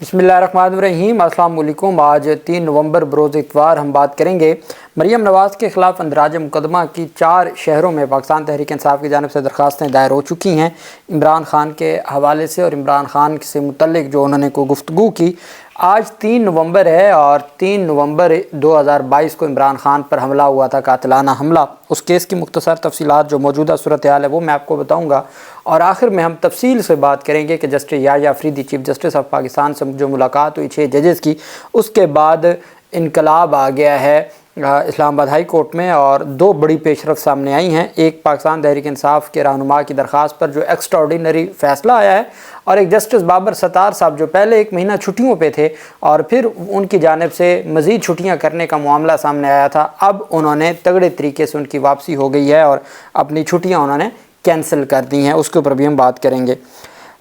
बिस्मिल्लाहिर्रहमानिर्रहीम। अस्सलाम वालेकुम। आज 3 नवंबर बरोज़ इतवार हम बात करेंगे मरीम नवाज़ के ख़िलाफ़ अंदराज मुकदमा की 4 शहरों में पाकिस्तान तहरीक इंसाफ की जानिब से दरख्वास्तें दायर हो चुकी हैं इमरान ख़ान के हवाले से, और इमरान ख़ान से मुतल्लिक़ जो उन्होंने को गुफ्तगू की। आज 3 नवंबर है और 3 नवंबर 2022 को इमरान ख़ान पर हमला हुआ था, कातिलाना हमला। उस केस की मुख्तसर तफसीलात जो मौजूदा सूरत हाल है वो मैं आपको बताऊँगा, और आखिर में हम तफसील से बात करेंगे कि justice Yahya Afridi chief justice of Pakistan से जो मुलाकात हुई 6 जजेस की, उसके बाद इनकलाब आ गया है इस्लामाबाद हाई कोर्ट में, और 2 बड़ी पेशरफ सामने आई हैं। एक पाकिस्तान तहरीक इंसाफ के रहनुमा की दरख्वास्त पर जो एक्स्ट्राऑर्डिनरी फ़ैसला आया है, और एक जस्टिस बाबर सत्तार साहब जो पहले 1 महीना छुट्टियों पे थे और फिर उनकी जानिब से मज़ीद छुट्टियां करने का मामला सामने आया था। अब उन्होंने तगड़े तरीके से उनकी वापसी हो गई है और अपनी छुट्टियाँ उन्होंने कैंसिल कर दी हैं, उसके ऊपर भी हम बात करेंगे।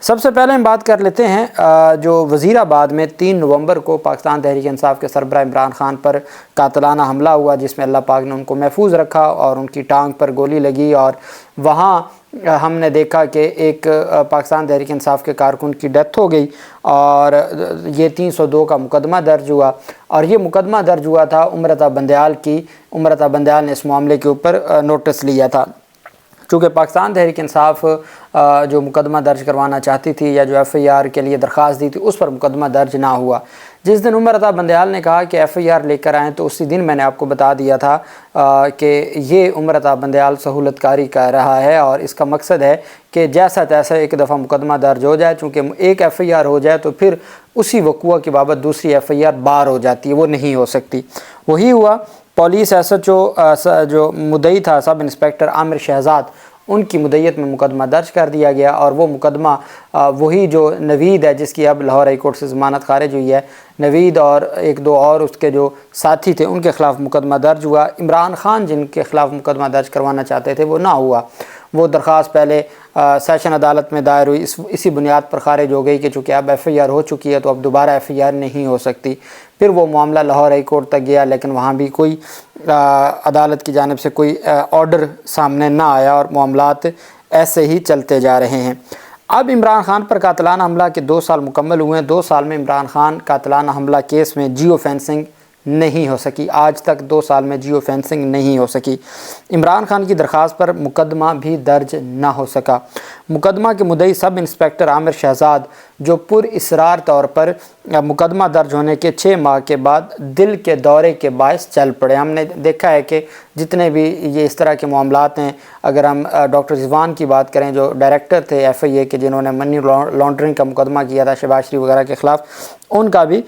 सबसे पहले हम बात कर लेते हैं जो वज़ीराबाद में 3 नवंबर को पाकिस्तान तहरीक इंसाफ के सरबराह इमरान ख़ान पर कातिलाना हमला हुआ, जिसमें अल्लाह पाक ने उनको महफूज रखा और उनकी टांग पर गोली लगी, और वहाँ हमने देखा कि एक पाकिस्तान तहरीक इंसाफ के कारकुन की डेथ हो गई, और ये 302 का मुकदमा दर्ज हुआ। और ये मुकदमा दर्ज हुआ था उमरता बंदयाल की। उमरता बंदयाल ने इस मामले के ऊपर नोटिस लिया था। चूँकि पाकिस्तान तहरीक इंसाफ जो मुकदमा दर्ज करवाना चाहती थी या जो FIR के लिए दरख्वास्त दी थी, उस पर मुकदमा दर्ज ना हुआ। जिस दिन उमरता बंदयाल ने कहा कि FIR लेकर आएँ, तो उसी दिन मैंने आपको बता दिया था कि ये उमरता बंदयाल सहूलतकारी कर रहा है और इसका मकसद है कि जैसा तैसा एक दफ़ा मुकदमा दर्ज हो जाए। चूँकि एक FIR हो जाए तो फिर उसी वक़ूआ की बाबत दूसरी FIR बार हो जाती है, वो नहीं हो सकती। वही हुआ। पुलिस SHO जो मुद्दई था सब इंस्पेक्टर आमिर शहजाद, उनकी मुद्दईयत में मुकदमा दर्ज कर दिया गया, और वो मुकदमा वही जो नवीद है जिसकी अब लाहौर हाई कोर्ट से ज़मानत खारिज हुई है, नवीद और 1-2 और उसके जो साथी थे उनके ख़िलाफ़ मुकदमा दर्ज हुआ। इमरान ख़ान जिनके ख़िलाफ़ मुकदमा दर्ज करवाना चाहते थे वो ना हुआ। वो दरख्वास्त पहले सेशन अदालत में दायर हुई, इसी बुनियाद पर खारिज हो गई कि चूँकि अब FIR हो चुकी है तो अब दोबारा FIR नहीं हो सकती। फिर वो मामला लाहौर हाई कोर्ट तक गया, लेकिन वहाँ भी कोई अदालत की जानिब से कोई ऑर्डर सामने ना आया, और मामलात ऐसे ही चलते जा रहे हैं। अब इमरान ख़ान पर कातिलाना हमला के 2 साल मुकम्मल हुए हैं। 2 साल में इमरान ख़ान कातिलाना हमला केस में जियो फेंसिंग नहीं हो सकी। आज तक 2 साल में जियो फेंसिंग नहीं हो सकी। इमरान ख़ान की दरख्वास्त पर मुकदमा भी दर्ज ना हो सका। मुकदमा के मुद्दई सब इंस्पेक्टर आमिर शहजाद जो पुरइसरार तौर पर मुकदमा दर्ज होने के 6 माह के बाद दिल के दौरे के बायस चल पड़े। हमने देखा है कि जितने भी ये इस तरह के मामलात हैं, अगर हम डॉक्टर रिजवान की बात करें जो डायरेक्टर थे FIA के, जिन्होंने मनी लॉन्ड्रिंग का मुकदमा किया था शहबाज शरीफ वगैरह के ख़िलाफ़, उनका भी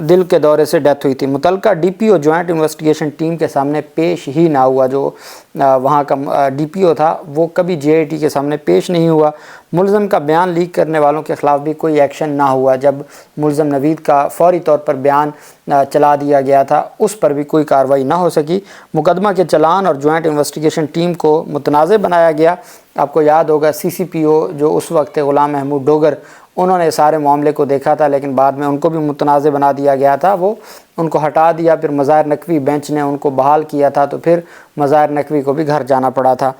दिल के दौरे से डेथ हुई थी। मुतलका DPO जॉइंट इन्वेस्टिगेशन टीम के सामने पेश ही ना हुआ। जो वहाँ का DPO था वो कभी JIT के सामने पेश नहीं हुआ। मुलज़म का बयान लीक करने वालों के ख़िलाफ़ भी कोई एक्शन ना हुआ। जब मुलज़म नवीद का फ़ौरी तौर पर बयान चला दिया गया था, उस पर भी कोई कार्रवाई ना हो सकी। मुकदमा के चलान और जॉइंट इन्वेस्टिगेशन टीम को मुतनाज़ बनाया गया। आपको याद होगा CCPO जो उस वक्त थे ग़ुलाम महमूद डोगर, उन्होंने सारे मामले को देखा था, लेकिन बाद में उनको भी मुतनाज़ बना दिया गया था। वो उनको हटा दिया, फिर मज़ाहिर नकवी बेंच ने उनको बहाल किया था, तो फिर मज़ाहिर नकवी को भी घर जाना पड़ा था।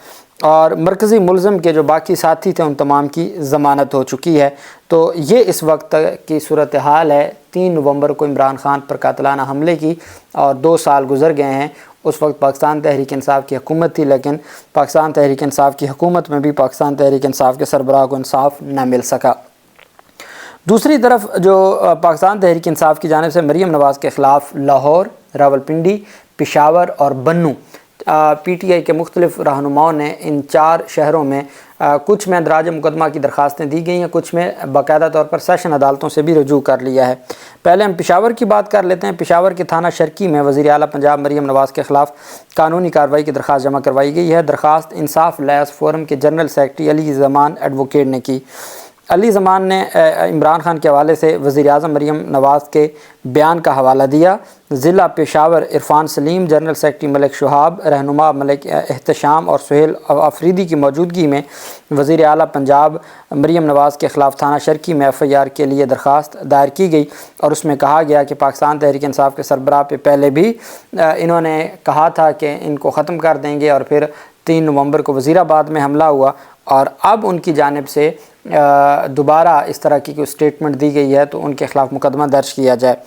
और मरकज़ी मुलज़म के जो बाकी साथी थे उन तमाम की ज़मानत हो चुकी है। तो ये इस वक्त की सूरत हाल है 3 नवंबर को इमरान ख़ान पर कातिलाना हमले की, और 2 साल गुज़र गए हैं। उस वक्त पाकिस्तान तहरीक इंसाफ की हुकूमत थी, लेकिन पाकिस्तान तहरीक इंसाफ की हुकूमत में भी पाकिस्तान तहरीक इंसाफ के सरबराह को इंसाफ न मिल सका। दूसरी तरफ जो पाकिस्तान तहरीक इंसाफ की जानिब से मरीम नवाज़ के ख़िलाफ़ लाहौर, रावलपिंडी, पेशावर और बन्नू PTI के मुख्तलिफ रहनुमाओं ने इन 4 शहरों में कुछ में अंदराज मुकदमा की दरख्वास्तें दी गई हैं, कुछ में बाकायदा तौर पर सेशन अदालतों से भी रजू कर लिया है। पहले हम पेशावर की बात कर लेते हैं। पेशावर के थाना शर्की में वज़ीर आला पंजाब मरीम नवाज़ के ख़िलाफ़ कानूनी कार्रवाई की दरख्वास्त जमा करवाई गई है। दरख्वास्त इंसाफ लायस फोरम के जनरल सेक्रेटरी अली ज़मान एडवोकेट ने की। अली ज़मान ने इमरान ख़ान के हवाले से वज़ीर आज़म मरीम नवाज़ के बयान का हवाला दिया। ज़िला पेशावर इरफान सलीम, जनरल सेक्रेटरी मलिक शुहाब, रहनुमा मलिक एहतशाम और सुहेल अफरीदी की मौजूदगी में वज़ीर आला पंजाब मरीम नवाज़ के ख़िलाफ़ थाना शर्की में FIR के लिए दरख्वास्त दायर की गई, और उसमें कहा गया कि पाकिस्तान तहरीक इंसाफ के सरबराह पे पहले भी इन्होंने कहा था कि इनको ख़त्म कर देंगे, और फिर 3 नवंबर को वज़ीराबाद में हमला हुआ, और अब उनकी जानिब से दोबारा इस तरह की कोई स्टेटमेंट दी गई है तो उनके ख़िलाफ़ मुकदमा दर्ज किया जाए।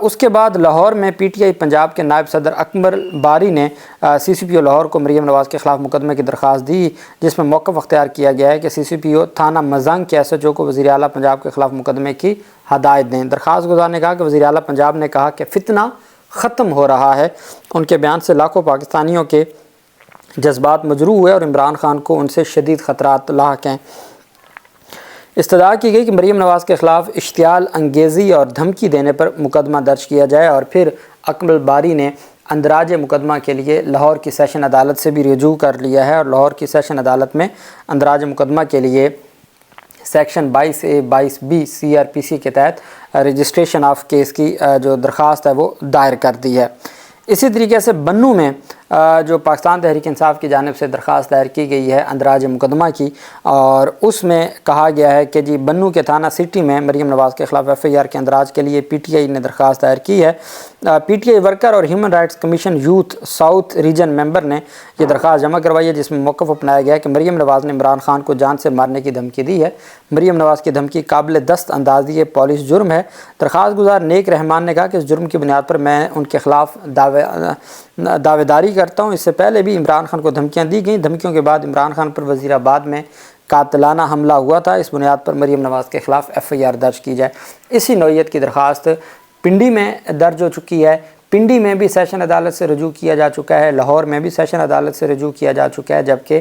उसके बाद लाहौर में पीटीआई पंजाब के नायब सदर अकबर बारी ने सीसीपीओ लाहौर को मरीम नवाज़ के ख़िलाफ़ मुकदमे की दरख्वास्त दी, जिसमें मौक़िफ़ अख्तियार किया गया है कि सीसीपीओ थाना मजंग के एसएचओ को वज़ीर आला पंजाब के ख़िलाफ़ मुकदमे की हदायत दें। दरख्वास्त गुज़ार ने कहा कि वज़ीर आला पंजाब ने कहा कि फितना ख़त्म हो रहा है। उनके बयान से लाखों पाकिस्तानियों के जज्बात मजरूह हुए और इमरान खान को उनसे शदीद ख़तरात लाहक हैं। इस्तदा की गई कि मरीम नवाज़ के ख़िलाफ़ इश्तियाल अंगेज़ी और धमकी देने पर मुकदमा दर्ज किया जाए और फिर अकबर बारी ने अंदराज मुकदमा के लिए लाहौर की सेशन अदालत से भी रजू कर लिया है और लाहौर की सेशन अदालत में अंदराज मुकदमा के लिए सेक्शन 22A 22B CRPC के तहत रजिस्ट्रेशन ऑफ केस की जो दरख्वास्त है वो दायर कर दी है। इसी तरीके से बन्नू में जो पाकिस्तान तहरीक इंसाफ की जानिब से दरख्वास्त दायर की गई है अंदराज मुकदमा की, और उसमें कहा गया है कि जी बन्नू के थाना सिटी में मरीम नवाज़ के ख़िलाफ़ FIR के अंदराज के लिए PTI ने दरख्वास्त दायर की है। PTI वर्कर और human rights commission youth south region member ने यह दरख्वास्त जमा करवाई है, जिसमें मौक़िफ़ अपनाया गया है कि मरीम नवाज़ ने इमरान खान को जान से मारने की धमकी दी है। मरीम नवाज़ की धमकी काबिल दस्त अंदाज़ी पॉलिस जुर्म है। दरख्वास्त गुज़ार नेक रहमान ने कहा कि इस जुर्म की बुनियाद पर मैं उनके ख़िलाफ़ दावेदारी करता हूँ। इससे पहले भी इमरान खान को धमकियाँ दी गई। धमकियों के बाद इमरान खान पर वज़ीराबाद में कातिलाना हमला हुआ था। इस बुनियाद पर मरीम नवाज़ के ख़िलाफ़ FIR दर्ज की जाए। इसी नौइयत की दरख्वास्त पिंडी में दर्ज हो चुकी है। पिंडी में भी सेशन अदालत से रजू किया जा चुका है, लाहौर में भी सेशन अदालत से रजू किया जा चुका है, जबकि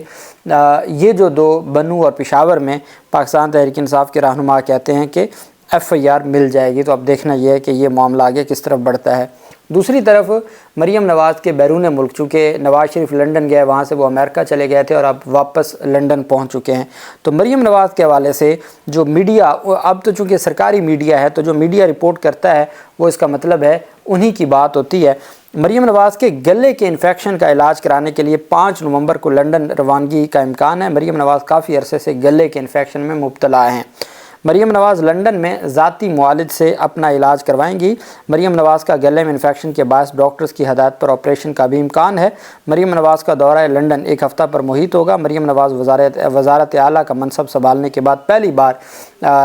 ये जो दो बन्नू और पेशावर में पाकिस्तान तहरीक इंसाफ के रहनुमा कहते हैं कि FIR मिल जाएगी। तो अब देखना यह है कि ये मामला आगे किस तरफ बढ़ता है। दूसरी तरफ मरीम नवाज़ के बैरून मुल्क, चूँकि नवाज़ शरीफ लंदन गए, वहाँ से वो अमेरिका चले गए थे और अब वापस लंदन पहुँच चुके हैं। तो मरीम नवाज़ के हवाले से जो मीडिया, अब तो चूँकि सरकारी मीडिया है तो जो मीडिया रिपोर्ट करता है वो इसका मतलब है उन्हीं की बात होती है। मरीम नवाज़ के गले के इन्फेक्शन का इलाज कराने के लिए 5 नवंबर को लंदन रवानगी का इम्कान है। मरीम नवाज़ काफ़ी अरसे से गले के इन्फेक्शन में मुब्तला हैं। मरीम नवाज़ लंदन में ज़ाती मुआलिज से अपना इलाज करवाएंगी। मरीम नवाज़ का गले में इन्फेक्शन के बायस डॉक्टर्स की हदायत पर ऑपरेशन का भी इम्कान है। मरीम नवाज़ का दौरा लंदन 1 हफ़्ता पर मुहित होगा। मरीम नवाज़ वज़ारत आला का मनसब संभालने के बाद पहली बार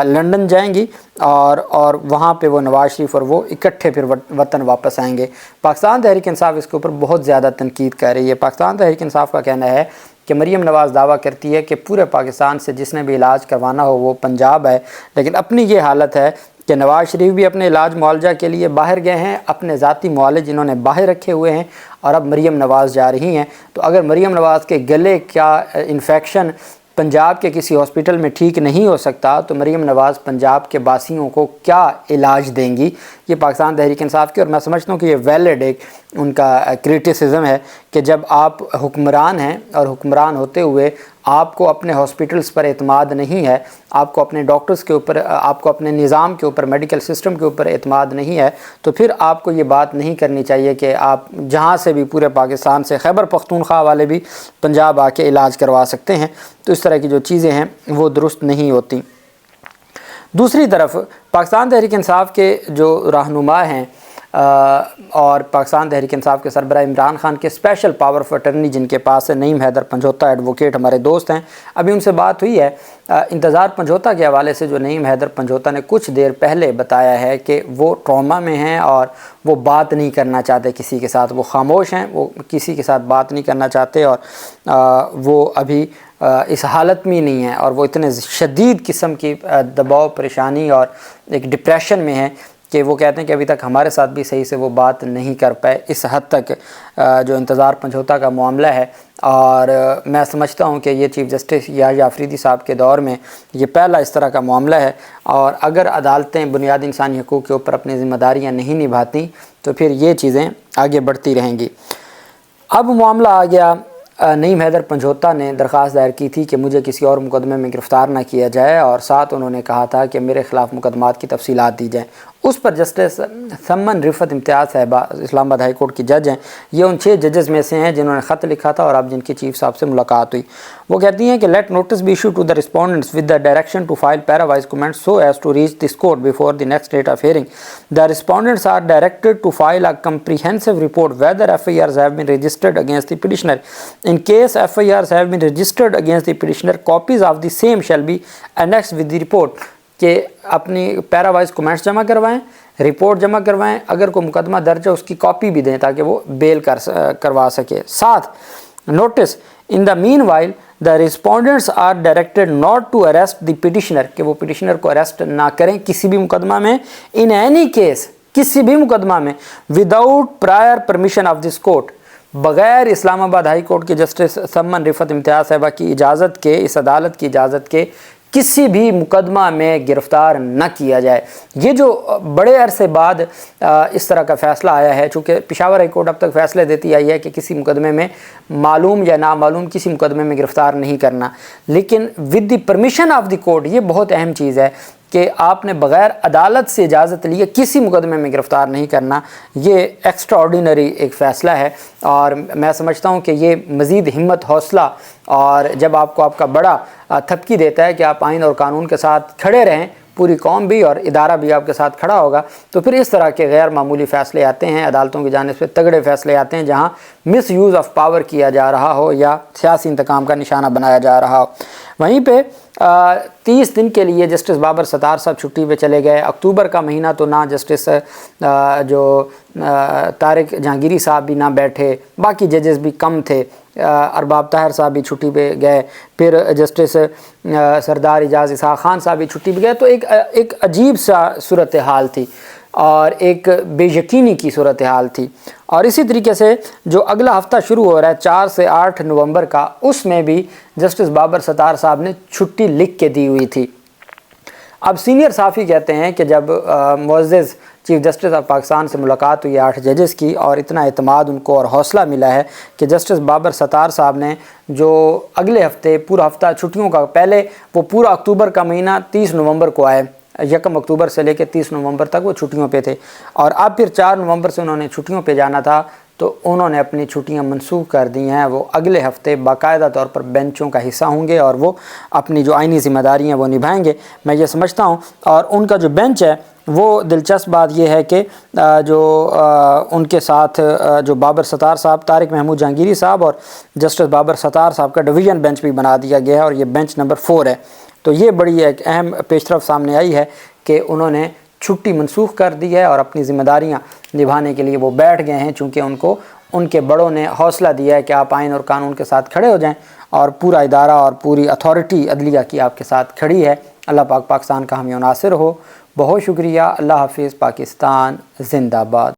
लंदन जाएंगी और वहाँ पे वो नवाज़ शरीफ और वो इकट्ठे फिर वतन वापस आएंगे। पाकिस्तान तहरीक इंसाफ इसके ऊपर बहुत ज़्यादा तनकीद कर रही है। पाकिस्तान तहरीक इंसाफ का कहना है कि मरीम नवाज़ दावा करती है कि पूरे पाकिस्तान से जिसने भी इलाज करवाना हो वो पंजाब है, लेकिन अपनी ये हालत है कि नवाज़ शरीफ भी अपने इलाज मुआलजा के लिए बाहर गए हैं, अपने ज़ाती मुआलिज इन्होंने बाहर रखे हुए हैं और अब मरीम नवाज़ जा रही हैं। तो अगर मरीम नवाज़ के गले का इन्फेक्शन पंजाब के किसी हॉस्पिटल में ठीक नहीं हो सकता तो मरीम नवाज़ पंजाब के बासियों को क्या इलाज देंगी? ये पाकिस्तान तहरीक इंसाफ की, और मैं समझता हूँ कि ये वैलिड एक उनका क्रिटिसिज्म है कि जब आप हुक्मरान हैं और हुक्मरान होते हुए आपको अपने हॉस्पिटल्स पर एतमाद नहीं है, आपको अपने डॉक्टर्स के ऊपर, आपको अपने निज़ाम के ऊपर, मेडिकल सिस्टम के ऊपर एतमाद नहीं है, तो फिर आपको ये बात नहीं करनी चाहिए कि आप जहाँ से भी पूरे पाकिस्तान से, खैबर पख्तूनख्वा वाले भी पंजाब आके इलाज करवा सकते हैं। तो इस तरह की जो चीज़ें हैं वो दुरुस्त नहीं होती। दूसरी तरफ पाकिस्तान तहरीक इंसाफ के जो रहनुमा हैं और पाकिस्तान तहरीक इंसाफ के सरबराह इमरान खान के स्पेशल पावर ऑफ अटर्नी जिनके पास है, नईम हैदर पंजोता एडवोकेट, हमारे दोस्त हैं, अभी उनसे बात हुई है। इंतज़ार पंजोता के हवाले से जो नईम हैदर पंजोता ने कुछ देर पहले बताया है कि वो ट्रॉमा में हैं और वो बात नहीं करना चाहते किसी के साथ, वो खामोश हैं, वो किसी के साथ बात नहीं करना चाहते और वो अभी इस हालत में नहीं है और वो इतने शदीद किस्म की दबाव, परेशानी और एक डिप्रेशन में है कि वो कहते हैं कि अभी तक हमारे साथ भी सही से वो बात नहीं कर पाए। इस हद तक जो इंतज़ार पंजोता का मामला है, और मैं समझता हूँ कि ये चीफ़ जस्टिस याहिया अफरीदी साहब के दौर में ये पहला इस तरह का मामला है, और अगर अदालतें बुनियादी इंसानी हकूक़ के ऊपर अपनी ज़िम्मेदारियाँ नहीं निभाती तो फिर ये चीज़ें आगे बढ़ती रहेंगी। अब मामला आ गया, नईम हैदर पंजोता ने दरख्वास्त दायर की थी कि मुझे किसी और मुकदमे में गिरफ़्तार ना किया जाए, और साथ उन्होंने कहा था कि मेरे ख़िलाफ़ मुकदमात की तफसीलात दी जाएँ। उस पर जस्टिस सम्मन रिफ़त इम्तियाज़ साहिबा इस्लामाबाद हाई कोर्ट की जज हैं। ये उन 6 जजेस में से हैं जिन्होंने ख़त लिखा था और अब जिनकी चीफ साहब से मुलाकात हुई। वो कहती हैं कि let notice be issue to the respondents with the direction to file parawise comments so as to reach this court before the next date of hearing. The respondents are directed to file a comprehensive report whether FIRs have been registered against the petitioner In case FIRs have been registered against the petitioner, copies of the same shall be annexed with the report. کہ اپنی پیراوائز comments جمع کروائیں, report جمع کروائیں, اگر کوئی مقدمہ درج ہے اس کی کاپی بھی دیں تاکہ وہ بیل کروا سکے. ساتھ notice in the meanwhile the respondents are directed not to arrest the petitioner, کہ وہ پٹیشنر کو اریسٹ نہ کریں کسی بھی مقدمہ میں, ان اینی کیس, کسی بھی مقدمہ میں, without prior permission of this court, بغیر اسلام آباد ہائی کورٹ کے جسٹس سمن رفعت امتیاز صاحبہ کی اجازت کے, اس عدالت کی اجازت کے, کسی بھی مقدمہ میں گرفتار نہ کیا جائے. یہ جو بڑے عرصے بعد اس طرح کا فیصلہ آیا ہے, چونکہ پشاور ہائی کورٹ اب تک فیصلے دیتی آئی ہے کہ کسی مقدمے میں معلوم یا نامعلوم کسی مقدمے میں گرفتار نہیں کرنا, لیکن with the permission of the court, یہ بہت اہم چیز ہے کہ آپ نے بغیر عدالت سے اجازت لیے کسی مقدمے میں گرفتار نہیں کرنا. یہ ایکسٹرا آرڈینری ایک فیصلہ ہے, اور میں سمجھتا ہوں کہ یہ مزید ہمت, حوصلہ, اور جب آپ کو آپ کا بڑا تھپکی دیتا ہے کہ آپ آئین اور قانون کے ساتھ کھڑے رہیں, پوری قوم بھی اور ادارہ بھی آپ کے ساتھ کھڑا ہوگا, تو پھر اس طرح کے غیر معمولی فیصلے آتے ہیں عدالتوں کی جانب سے, تگڑے فیصلے آتے ہیں جہاں مس یوز آف پاور کیا جا رہا ہو یا سیاسی انتقام کا نشانہ بنایا جا رہا ہو. وہیں پہ 30 دن کے لیے جسٹس بابر ستار صاحب چھٹی پہ چلے گئے. اکتوبر کا مہینہ تو نہ جسٹس جو طارق جہانگیری صاحب بھی نہ بیٹھے, باقی ججز بھی کم تھے, ارباب طاہر صاحب بھی چھٹی پہ گئے, پھر جسٹس سردار اعجاز اسحاق خان صاحب بھی چھٹی پہ گئے. تو ایک عجیب سا صورتحال تھی اور ایک بے یقینی کی صورتحال تھی. اور اسی طریقے سے جو اگلا ہفتہ شروع ہو رہا ہے 4 سے 8 نومبر کا, اس میں بھی جسٹس بابر ستار صاحب نے چھٹی لکھ کے دی ہوئی تھی. اب سینئر صحافی کہتے ہیں کہ جب معزز چیف جسٹس آف پاکستان سے ملاقات ہوئی 8 ججز کی, اور اتنا اعتماد ان کو اور حوصلہ ملا ہے کہ جسٹس بابر ستار صاحب نے جو اگلے ہفتے پورا ہفتہ چھٹیوں کا, پہلے وہ پورا اکتوبر کا مہینہ 30 نومبر کو آئے, 1 اکتوبر سے لے کے 30 نومبر تک وہ چھٹیوں پہ تھے, اور اب پھر 4 نومبر سے انہوں نے چھٹیوں پہ جانا تھا, تو انہوں نے اپنی چھٹیاں منسوخ کر دی ہیں. وہ اگلے ہفتے باقاعدہ طور پر بینچوں کا حصہ ہوں گے اور وہ اپنی جو آئینی ذمہ داری ہیں وہ نبھائیں گے, میں یہ سمجھتا ہوں. اور ان کا جو بینچ ہے وہ دلچسپ بات یہ ہے کہ جو ان کے ساتھ جو بابر ستار صاحب, طارق محمود جہانگیری صاحب اور جسٹس بابر ستار صاحب کا ڈویژن بینچ بھی بنا دیا گیا ہے, اور یہ بینچ نمبر 4 ہے. تو یہ بڑی ایک اہم پیش رفت سامنے آئی ہے کہ انہوں نے چھٹی منسوخ کر دی ہے اور اپنی ذمہ داریاں نبھانے کے لیے وہ بیٹھ گئے ہیں, چونکہ ان کو ان کے بڑوں نے حوصلہ دیا ہے کہ آپ آئین اور قانون کے ساتھ کھڑے ہو جائیں, اور پورا ادارہ اور پوری اتھارٹی عدلیہ کی آپ کے ساتھ کھڑی ہے. اللہ پاک پاکستان کا حامی و ناصر ہو. بہت شکریہ. اللہ حافظ. پاکستان زندہ باد.